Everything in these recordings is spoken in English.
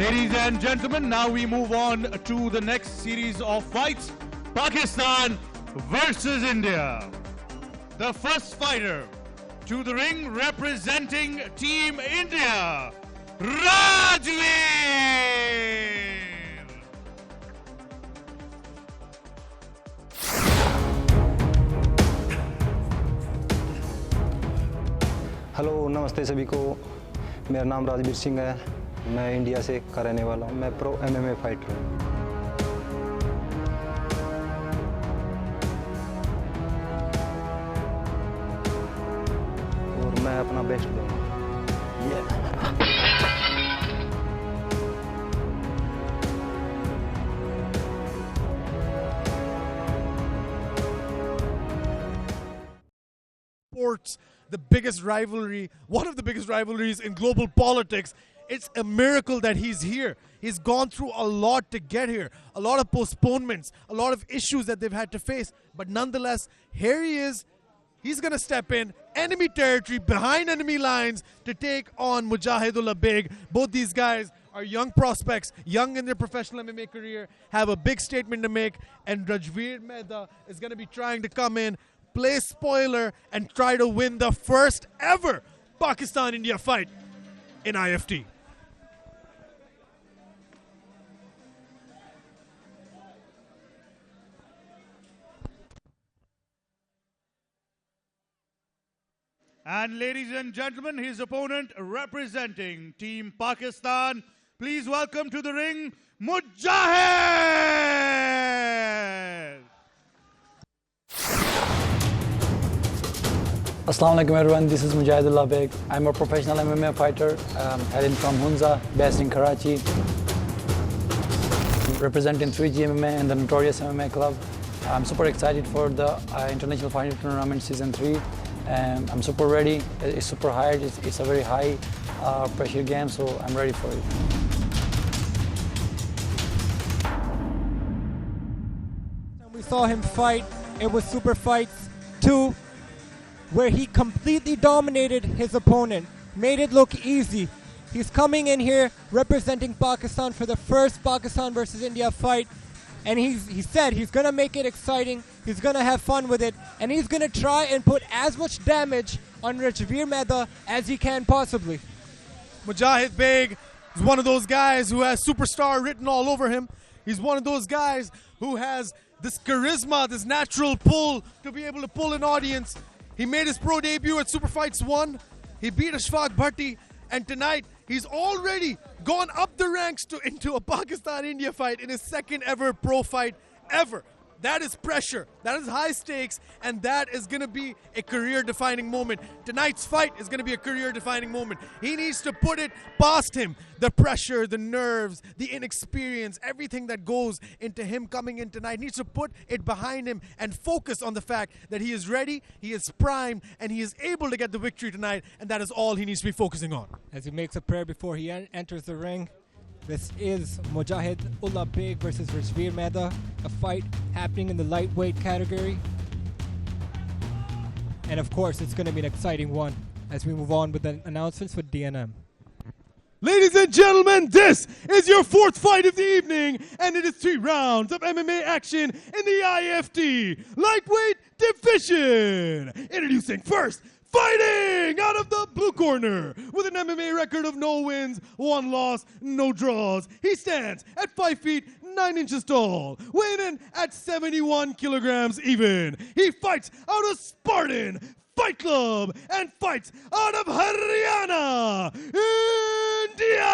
Ladies and gentlemen, now we move on to the next series of fights. Pakistan versus India. The first fighter to the ring representing Team India, Rajveer. Hello नमस्ते सभी को। मेरा नाम राजवीर सिंह है। मैं India से का रहने वाला हूँ। मैं प्रो एमएमए फाइटर हूँ। और मैं अपना बेस्ट दूंगा। Sports, the biggest rivalry, one of the biggest rivalries in global politics. It's a miracle that he's here. He's gone through a lot to get here, a lot of postponements, a lot of issues that they've had to face. But nonetheless, here he is. He's going to step in enemy territory, behind enemy lines to take on Mujahid Baig. Both these guys are young prospects, young in their professional MMA career, have a big statement to make. And Rajveer Mehda is going to be trying to come in, play spoiler, and try to win the first ever Pakistan-India fight in IFT. And ladies and gentlemen, his opponent representing Team Pakistan. Please welcome to the ring, Mujahid. Assalamu alaikum everyone, this is Mujahid Baig. I'm a professional MMA fighter, hailing from Hunza, based in Karachi, representing 3G MMA and the Notorious MMA Club. I'm super excited for the International Fighting Tournament Season 3. I'm super ready. It's super hard. It's a very high pressure game, so I'm ready for it. We saw him fight. It was Super Fights 2, where he completely dominated his opponent, made it look easy. He's coming in here representing Pakistan for the first Pakistan versus India fight, and he said he's going to make it exciting, he's going to have fun with it, and he's going to try and put as much damage on Rajveer Mehda as he can possibly. Mujahid Baig is one of those guys who has superstar written all over him. He's one of those guys who has this charisma, this natural pull to be able to pull an audience. He made his pro debut at Super Fights 1. He beat Ashfaq Bhatti. And tonight, he's already gone up the ranks into a Pakistan-India fight in his second ever pro fight ever. That is pressure. That is high stakes. And that is going to be a career-defining moment. Tonight's fight is going to be a career-defining moment. He needs to put it past him. The pressure, the nerves, the inexperience, everything that goes into him coming in tonight. He needs to put it behind him and focus on the fact that he is ready, he is primed, and he is able to get the victory tonight. And that is all he needs to be focusing on. As he makes a prayer before he enters the ring, this is Mujahid Baig versus Rajveer Mehda, a fight happening in the lightweight category. And of course, it's going to be an exciting one as we move on with the announcements for DNM. Ladies and gentlemen, this is your fourth fight of the evening, and it is 3 rounds of MMA action in the IFT lightweight division. Introducing first, fighting out of the blue corner with an MMA record of no wins, 1 loss, no draws. He stands at 5 feet 9 inches tall, weighing in at 71 kilograms even. He fights out of Spartan Fight Club and fights out of Haryana, India.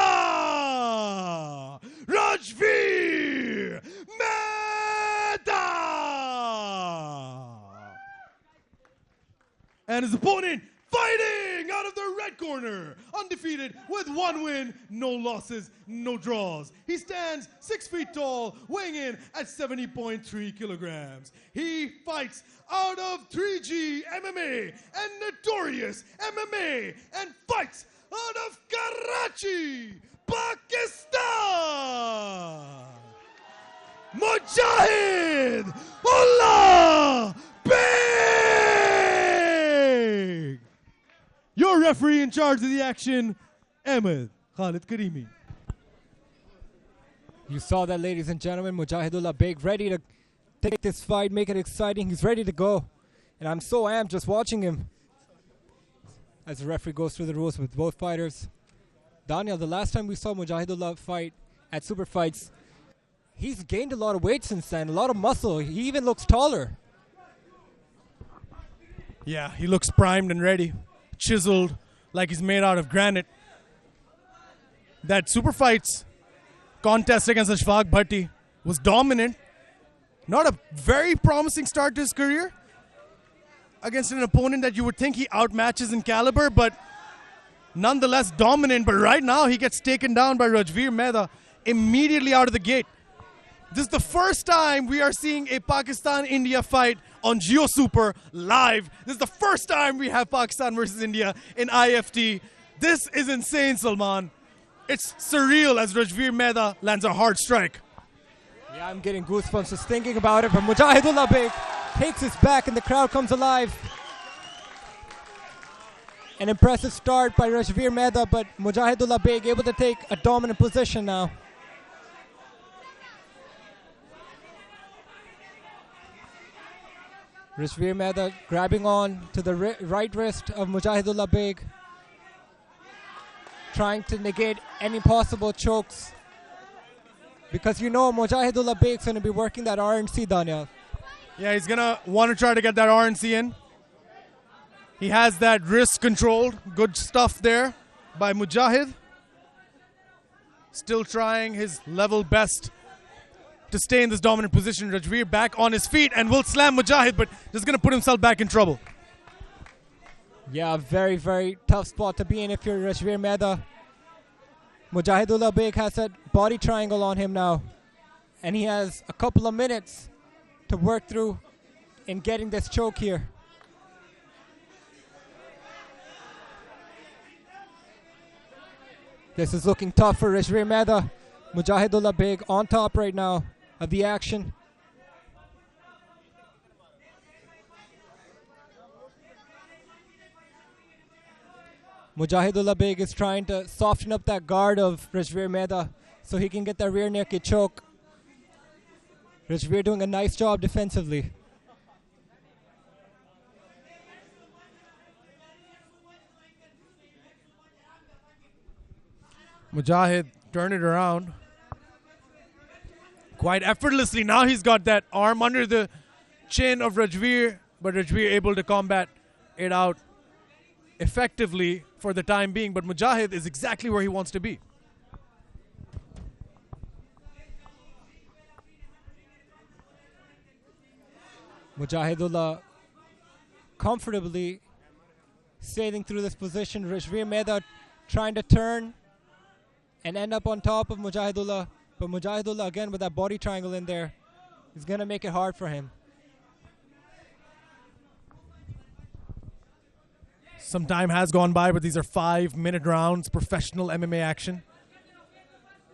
Rajveer Mehda. And his opponent fighting out of the red corner, undefeated with 1 win, no losses, no draws. He stands 6 feet tall, weighing in at 70.3 kilograms. He fights out of 3G MMA and Notorious MMA and fights out of Karachi, Pakistan. Mujahid Baig. Your referee in charge of the action, Ahmed Khalid Karimi. You saw that, ladies and gentlemen. Mujahidullah Baig ready to take this fight, make it exciting. He's ready to go. And I'm so amped just watching him as the referee goes through the rules with both fighters. Daniel, the last time we saw Mujahidullah fight at Super Fights, he's gained a lot of weight since then, a lot of muscle. He even looks taller. Yeah, he looks primed and ready, chiseled like he's made out of granite. That Super Fights contest against Ashfaq Bhatti was dominant. Not a very promising start to his career against an opponent that you would think he outmatches in caliber, but nonetheless dominant. But right now he gets taken down by Rajveer Mehda immediately out of the gate. This is the first time we are seeing a Pakistan-India fight on Geo Super live. This is the first time we have Pakistan versus India in IFT. This is insane, Salman. It's surreal as Rajveer Mehda lands a hard strike. Yeah, I'm getting goosebumps just thinking about it. But Mujahidullah Baig takes his back and the crowd comes alive. An impressive start by Rajveer Mehda, but Mujahidullah Baig able to take a dominant position now. Rajveer Mehda grabbing on to the right wrist of Mujahidullah Baig, trying to negate any possible chokes. Because you know Mujahidullah Baig's going to be working that RNC, Daniel. Yeah, he's going to want to try to get that RNC in. He has that wrist controlled. Good stuff there by Mujahid. Still trying his level best to stay in this dominant position. Rajveer back on his feet and will slam Mujahid, but just going to put himself back in trouble. Yeah, very, very tough spot to be in if you're Rajveer Mehda. Mujahidullah Baig has that body triangle on him now. And he has a couple of minutes to work through in getting this choke here. This is looking tough for Rajveer Mehda. Mujahidullah Baig on top right now of the action. Mujahidullah Baig is trying to soften up that guard of Rajveer Mehda so he can get that rear naked choke. Rajveer doing a nice job defensively. Mujahid turned it around quite effortlessly. Now he's got that arm under the chin of Rajveer, but Rajveer able to combat it out effectively for the time being. But Mujahid is exactly where he wants to be. Mujahidullah comfortably sailing through this position. Rajveer Mehda trying to turn and end up on top of Mujahidullah. But Mujahidullah, again, with that body triangle in there, is going to make it hard for him. Some time has gone by, but these are 5-minute rounds, professional MMA action.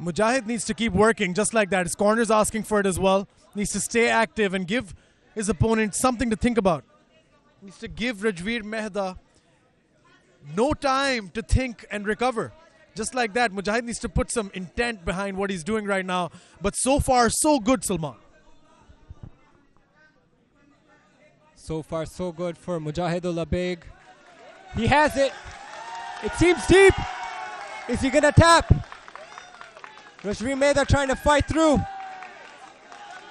Mujahid needs to keep working just like that. His corner's asking for it as well. Needs to stay active and give his opponent something to think about. Needs to give Rajveer Mehda no time to think and recover. Just like that, Mujahid needs to put some intent behind what he's doing right now. But so far, so good, Salman. So far, so good for Mujahidullah Baig. He has it. It seems deep. Is he going to tap? Rajveer Mehda trying to fight through.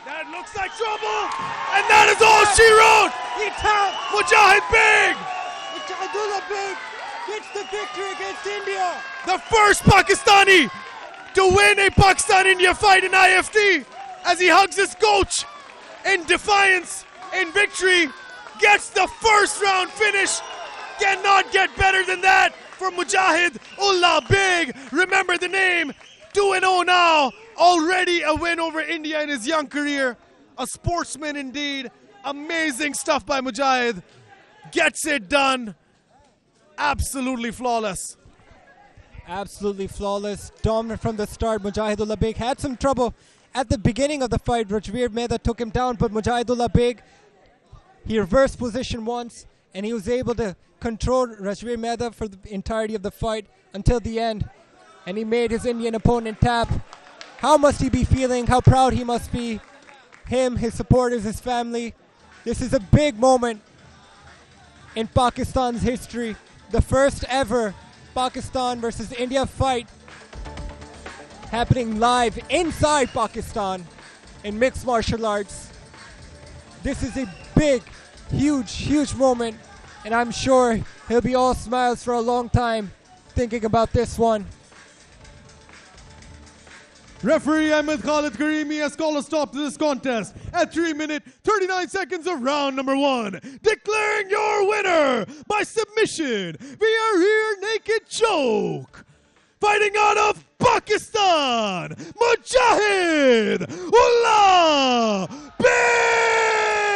That looks like trouble. And that is all she wrote. He tapped. Mujahid Baig. Mujahidullah Baig gets the victory against India. The first Pakistani to win a Pakistan-India fight in IFT as he hugs his coach in defiance, in victory, gets the first round finish. Cannot get better than that for Mujahidullah Baig. Remember the name, 2-0 now, already a win over India in his young career. A sportsman indeed. Amazing stuff by Mujahid. Gets it done. Absolutely flawless. Absolutely flawless. Dominant from the start. Mujahidullah Baig had some trouble at the beginning of the fight. Rajveer Mehda took him down, but Mujahidullah Baig, he reversed position once, and he was able to control Rajveer Mehda for the entirety of the fight until the end. And he made his Indian opponent tap. How must he be feeling? How proud he must be. Him, his supporters, his family. This is a big moment in Pakistan's history. The first ever Pakistan versus India fight happening live inside Pakistan in mixed martial arts. This is a big, huge moment, and I'm sure he'll be all smiles for a long time thinking about this one. Referee Ahmed Khalid Karimi has called a stop to this contest at 3 minutes 39 seconds of round number 1, declaring your winner by submission via rear naked choke. Fighting out of Pakistan, Mujahid Ullah Baig.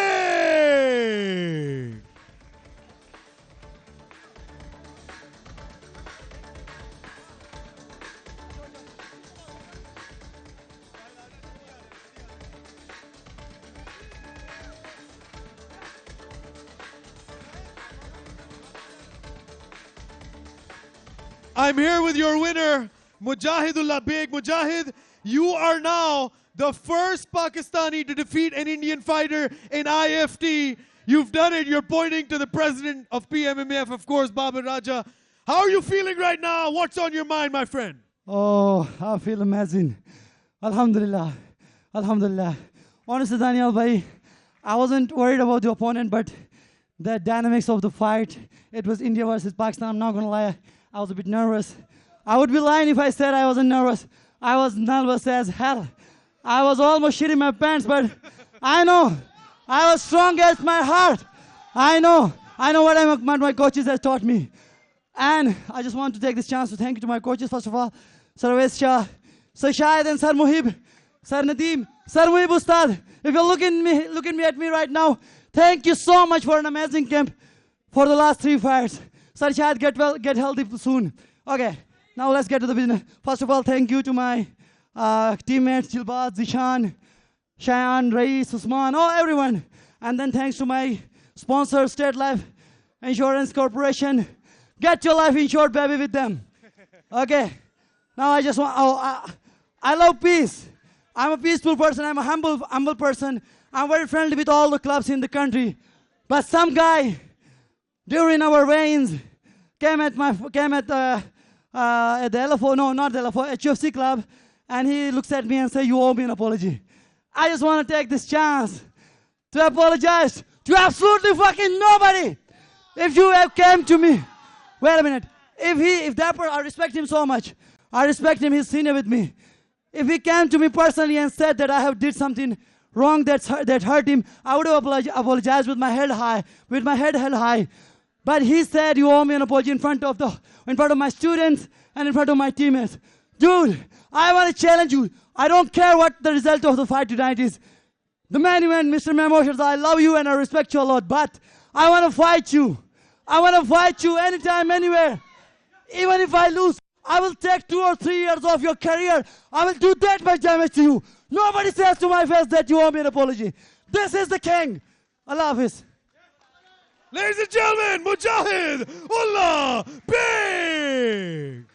I'm here with your winner, Mujahidullah Baig. Mujahid, you are now the first Pakistani to defeat an Indian fighter in IFT. You've done it. You're pointing to the president of PMMF, of course, Babar Raja. How are you feeling right now? What's on your mind, my friend? Oh, I feel amazing. Alhamdulillah. Alhamdulillah. Honestly, Daniel bhai, I wasn't worried about the opponent, but the dynamics of the fight, it was India versus Pakistan. I'm not going to lie. I was a bit nervous. I would be lying if I said I wasn't nervous. I was nervous as hell. I was almost shitting my pants, but I know. I was strong as my heart. I know what my coaches have taught me. And I just want to take this chance to thank you to my coaches, first of all. Sir Ravesh Shah, Sir Shahid and Sir Muhib, Sir Nadeem, Sir Muhib Ustad. If you're looking at me right now, thank you so much for an amazing camp for the last 3 fights. Sir Shahid, get healthy soon. Okay, now let's get to the business. First of all, thank you to my teammates, Jilbaz, Zishan, Shayan, Rais, Usman, everyone. And then thanks to my sponsor, State Life Insurance Corporation. Get your life insured, baby, with them. Okay, now I just want, I love peace. I'm a peaceful person, I'm a humble person. I'm very friendly with all the clubs in the country. But some guy, during our veins, came at the LFO, no, not the LFO, HFC club, and he looks at me and says, you owe me an apology. I just want to take this chance to apologize to absolutely fucking nobody. If you have came to me, wait a minute, if that person, I respect him so much. I respect him, he's senior with me. If he came to me personally and said that I have did something wrong that hurt him, I would have apologized with my head held high. But he said, you owe me an apology in front of my students and in front of my teammates. Dude, I want to challenge you. I don't care what the result of the fight tonight is. The man event, Mr. Memotions, I love you and I respect you a lot, but I want to fight you. I want to fight you anytime, anywhere. Even if I lose, I will take 2 or 3 years off your career. I will do that much damage to you. Nobody says to my face that you owe me an apology. This is the king. Allah Hafiz. Ladies and gentlemen, Mujahid Ullah Baig.